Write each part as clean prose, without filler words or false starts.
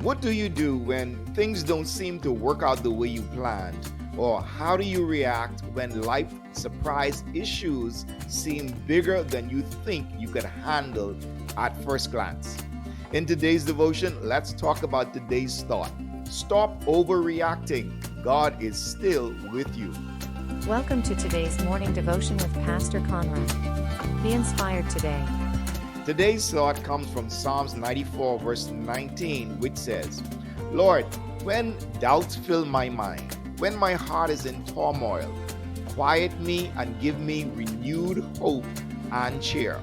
What do you do when things don't seem to work out the way you planned? Or how do you react when life surprise issues seem bigger than you think you could handle at first glance? In today's devotion, let's talk about today's thought. Stop overreacting. God is still with you. Welcome to today's morning devotion with Pastor Conrad. Be inspired today. Today's thought comes from Psalms 94, verse 19, which says, Lord, when doubts fill my mind, when my heart is in turmoil, quiet me and give me renewed hope and cheer.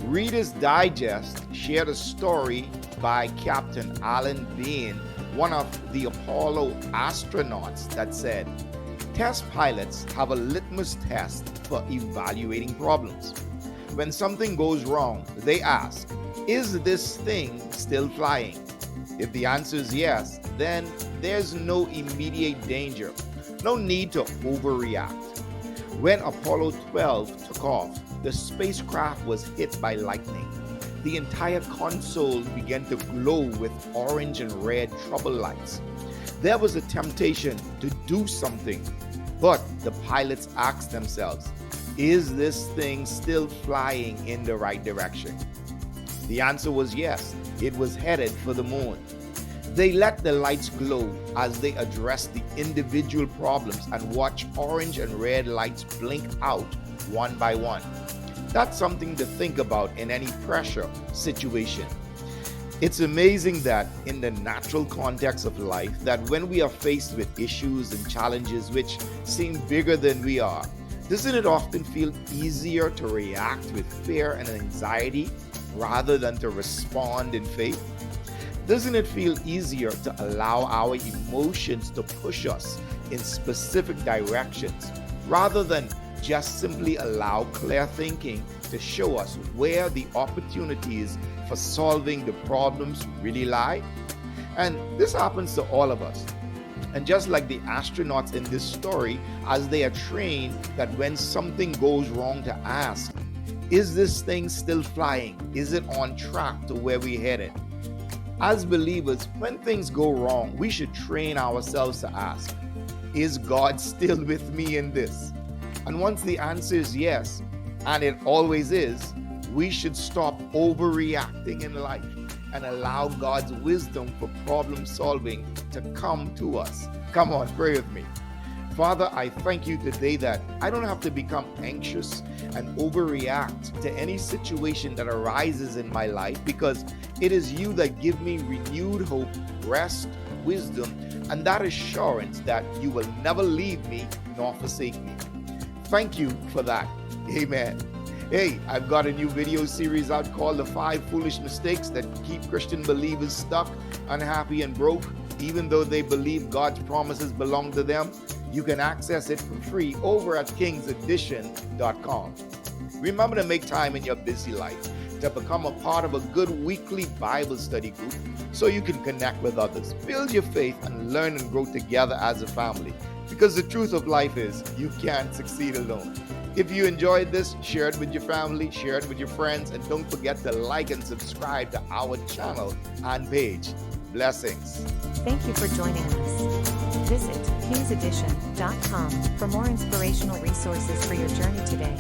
Reader's Digest shared a story by Captain Alan Bean, one of the Apollo astronauts, that said, test pilots have a litmus test for evaluating problems. When something goes wrong, they ask, is this thing still flying? If the answer is yes, then there's no immediate danger, no need to overreact. When Apollo 12 took off, the spacecraft was hit by lightning. The entire console began to glow with orange and red trouble lights. There was a temptation to do something, but the pilots asked themselves, is this thing still flying in the right direction? The answer was yes, it was headed for the moon. They let the lights glow as they addressed the individual problems and watched orange and red lights blink out one by one. That's something to think about in any pressure situation. It's amazing that in the natural context of life, that when we are faced with issues and challenges which seem bigger than we are, doesn't it often feel easier to react with fear and anxiety rather than to respond in faith? Doesn't it feel easier to allow our emotions to push us in specific directions rather than just simply allow clear thinking to show us where the opportunities for solving the problems really lie? And this happens to all of us. And just like the astronauts in this story, as they are trained that when something goes wrong to ask, is this thing still flying? Is it on track to where we're headed? As believers, when things go wrong, we should train ourselves to ask, is God still with me in this? And once the answer is yes, and it always is, we should stop overreacting in life and allow God's wisdom for problem solving to come to us. Come on, pray with me. Father, I thank you today that I don't have to become anxious and overreact to any situation that arises in my life, because it is you that give me renewed hope, rest, wisdom, and that assurance that you will never leave me nor forsake me. Thank you for that. Amen. Hey, I've got a new video series out called The 5 Foolish Mistakes That Keep Christian Believers Stuck, Unhappy, and Broke, even though they believe God's promises belong to them. You can access it for free over at kingsedition.com. Remember to make time in your busy life to become a part of a good weekly Bible study group so you can connect with others, build your faith, and learn and grow together as a family. Because the truth of life is, you can't succeed alone. If you enjoyed this, share it with your family, share it with your friends, and don't forget to like and subscribe to our channel and page. Blessings. Thank you for joining us. Visit kingsedition.com for more inspirational resources for your journey today.